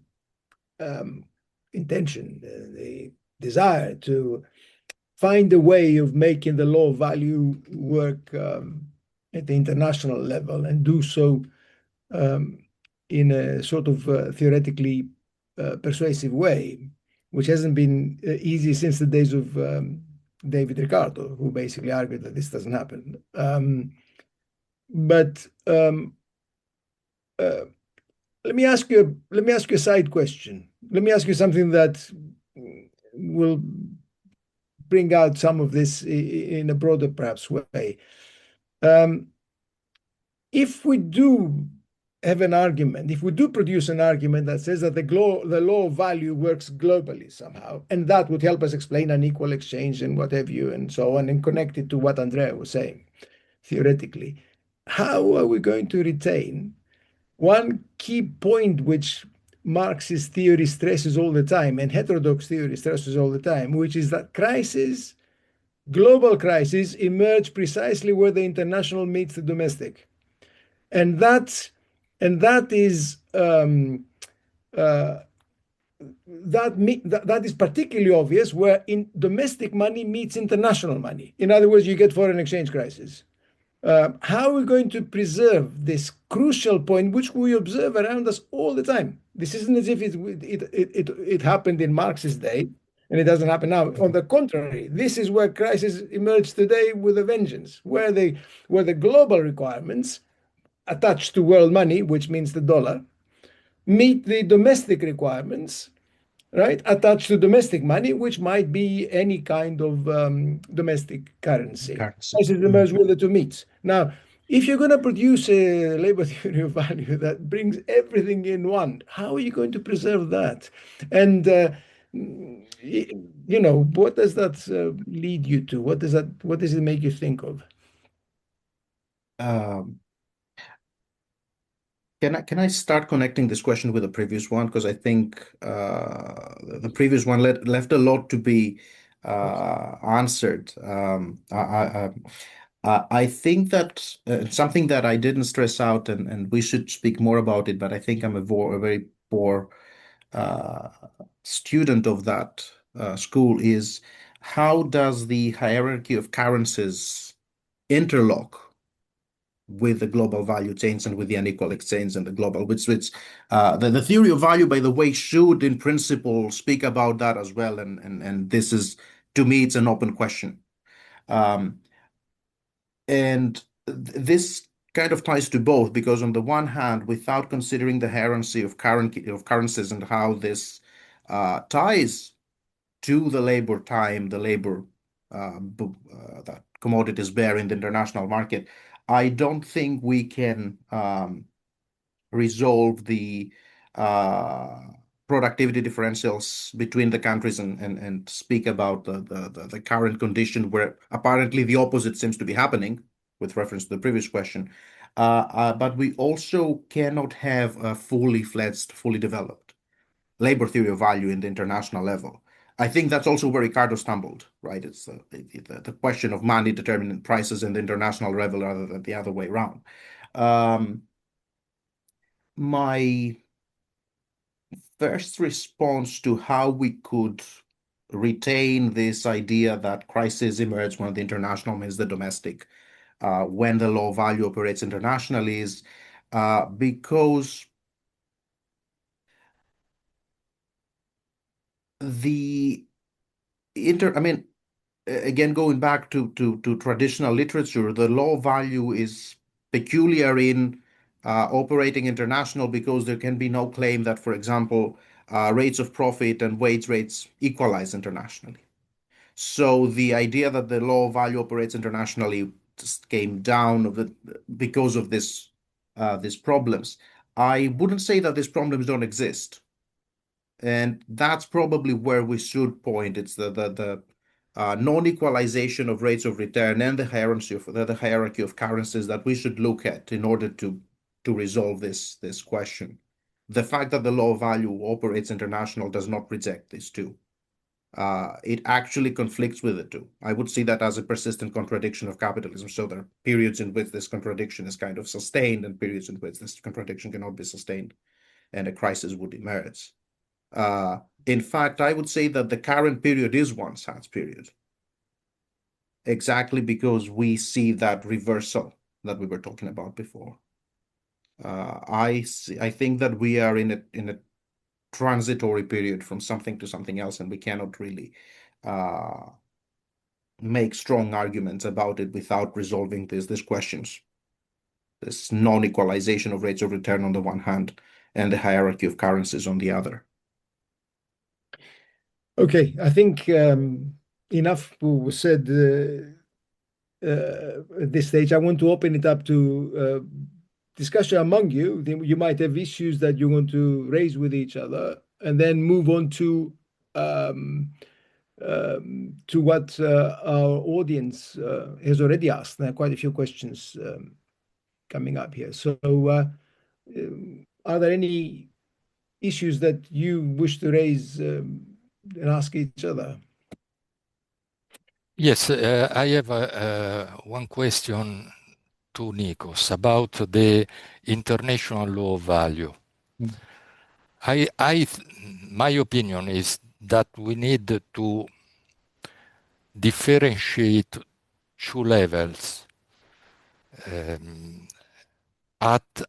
intention, the desire to find a way of making the law of value work at the international level and do so in a sort of theoretically persuasive way, which hasn't been easy since the days of David Ricardo, who basically argued that this doesn't happen. But let me ask you a side question. Let me ask you something that will bring out some of this in a broader, perhaps, way. If we do have an argument, if we do produce an argument that says that the law of value works globally somehow, and that would help us explain unequal exchange and what have you, and so on, and connect it to what Andrea was saying, theoretically, how are we going to retain one key point which Marxist theory stresses all the time, and heterodox theory stresses all the time, which is that global crises emerge precisely where the international meets the domestic. And that is that is particularly obvious where in domestic money meets international money. In other words, you get foreign exchange crisis. How are we going to preserve this crucial point, which we observe around us all the time? This isn't as if it happened in Marx's day, and it doesn't happen now. On the contrary, this is where crises emerge today with a vengeance, where the global requirements attached to world money, which means the dollar, meet the domestic requirements, right, attached to domestic money, which might be any kind of domestic currency. Crises emerge where the two meets. Now, if you're going to produce a labor theory of value that brings everything in one, how are you going to preserve that? And what does that lead you to? What does it make you think of? Can I start connecting this question with the previous one? Because I think the previous one left a lot to be answered. I think that something that I didn't stress out, and we should speak more about it, but I think I'm a very poor student of that school, is how does the hierarchy of currencies interlock with the global value chains and with the unequal exchange and the global, which the theory of value, by the way, should in principle speak about that as well. And this is, to me, it's an open question. And this kind of ties to both, because on the one hand, without considering the hierarchy of currencies and how this ties to the labor time, the labor that commodities bear in the international market, I don't think we can resolve the productivity differentials between the countries and speak about the current condition where apparently the opposite seems to be happening with reference to the previous question. But we also cannot have a fully fledged, fully developed labor theory of value in the international level. I think that's also where Ricardo stumbled, right? It's the question of money determining prices in the international level rather than the other way around. My first response to how we could retain this idea that crisis emerge when the international means the domestic, when the law of value operates internationally is because the I mean, again, going back to traditional literature, the law of value is peculiar in operating international because there can be no claim that, for example, rates of profit and wage rates equalize internationally. So the idea that the law of value operates internationally just came down because of these problems. I wouldn't say that these problems don't exist. And that's probably where we should point. It's the non-equalization of rates of return and the hierarchy of currencies that we should look at in order to resolve this question. The fact that the law of value operates international does not reject these two. It actually conflicts with the two. I would see that as a persistent contradiction of capitalism. So there are periods in which this contradiction is kind of sustained and periods in which this contradiction cannot be sustained and a crisis would emerge. In fact, I would say that the current period is one such period, exactly because we see that reversal that we were talking about before. I think that we are in a transitory period from something to something else, and we cannot really make strong arguments about it without resolving these questions. This non-equalization of rates of return on the one hand, and the hierarchy of currencies on the other. Okay, I think enough was said at this stage. I want to open it up to discussion among you. You might have issues that you want to raise with each other, and then move on to what our audience has already asked. There are quite a few questions coming up here. So, are there any issues that you wish to raise and ask each other? Yes, I have one question to Nikos about the international law of value. My opinion is that we need to differentiate two levels. At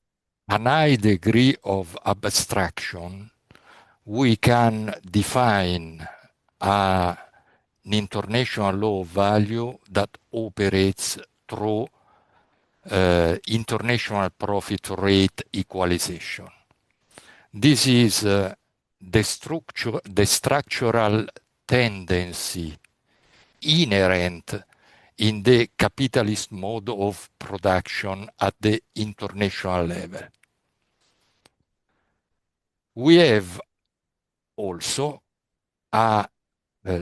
an high degree of abstraction, we can define an international law of value that operates through international profit rate equalization. This is the structural tendency inherent in the capitalist mode of production at the international level. We have also at a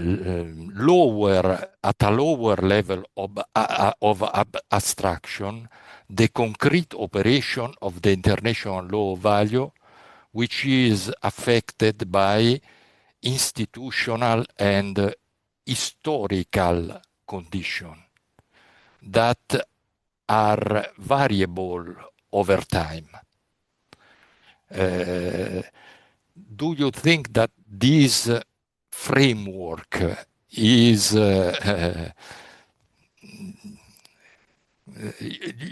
lower level of abstraction, the concrete operation of the international law of value, which is affected by institutional and historical conditions that are variable over time. Do you think that this framework is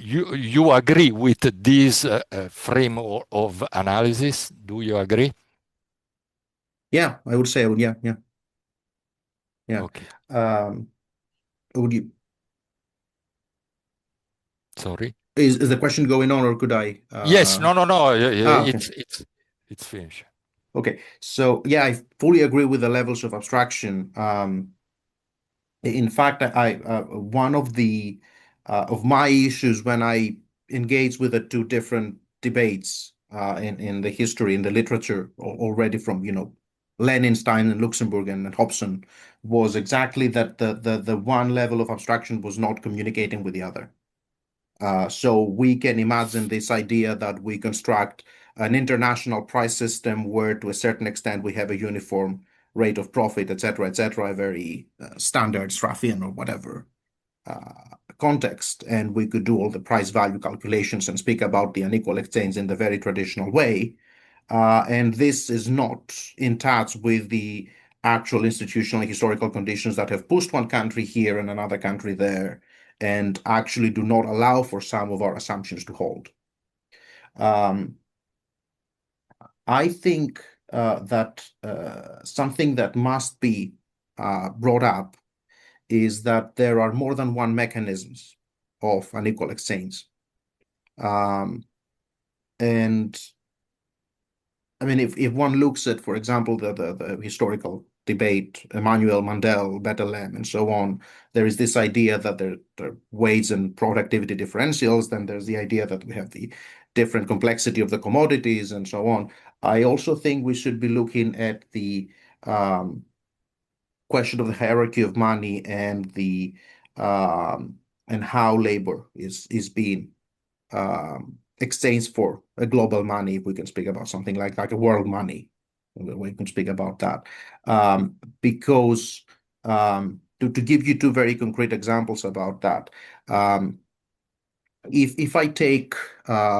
you agree with this framework of analysis? Do you agree? Yeah, I would say, yeah. Okay. Would you? Sorry. Is the question going on, or could I? Yes. No. Okay. It's finished. Okay, so yeah, I fully agree with the levels of abstraction. In fact, one of the of my issues when I engage with the two different debates in the history, in the literature, already from Lenin, Stein, and Luxemburg and Hobson, was exactly that the one level of abstraction was not communicating with the other. So we can imagine this idea that we construct an international price system where, to a certain extent, we have a uniform rate of profit, etc., etc., a very standard Straffian or whatever context, and we could do all the price value calculations and speak about the unequal exchange in the very traditional way. And this is not in touch with the actual institutional and historical conditions that have pushed one country here and another country there, and actually do not allow for some of our assumptions to hold. I think that something that must be brought up is that there are more than one mechanisms of unequal exchange. And I mean, if one looks at, for example, the historical debate, Emmanuel Mandel, Bettelem, and so on, there is this idea that there are wage and productivity differentials. Then there's the idea that we have the different complexity of the commodities and so on. I also think we should be looking at the question of the hierarchy of money and the and how labor is being exchanged for a global money. If we can speak about something like a world money, we can speak about that. Because to give you two very concrete examples about that, if I take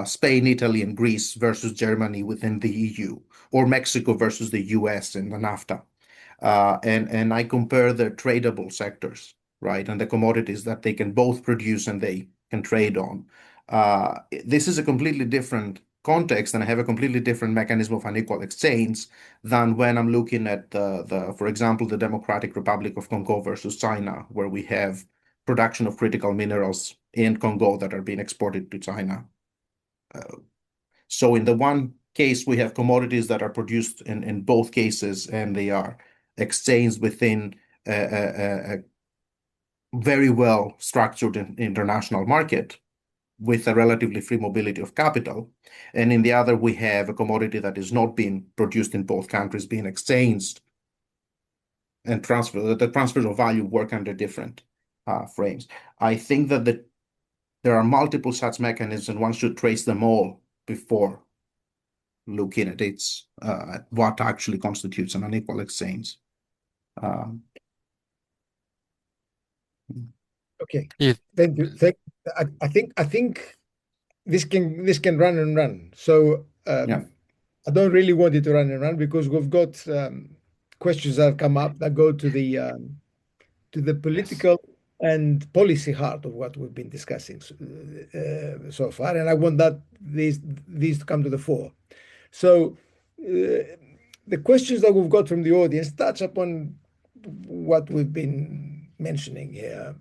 Spain, Italy, and Greece versus Germany within the EU, or Mexico versus the US in the NAFTA, and I compare their tradable sectors, right, and the commodities that they can both produce and they can trade on. This is a completely different context, and I have a completely different mechanism of unequal exchange than when I'm looking at for example, the Democratic Republic of Congo versus China, where we have production of critical minerals in Congo that are being exported to China. So in the one case, we have commodities that are produced in both cases, and they are exchanged within a very well structured international market with a relatively free mobility of capital. And in the other, we have a commodity that is not being produced in both countries, being exchanged and transferred. The transfers of value work under different frames. I think that there are multiple such mechanisms, and one should trace them all before looking at what actually constitutes an unequal exchange. Okay, It, thank you. I think this can run and run. So Yeah. I don't really want it to run and run because we've got questions that have come up that go to the political and policy heart of what we've been discussing so far, and I want these to come to the fore. So the questions that we've got from the audience touch upon what we've been mentioning here.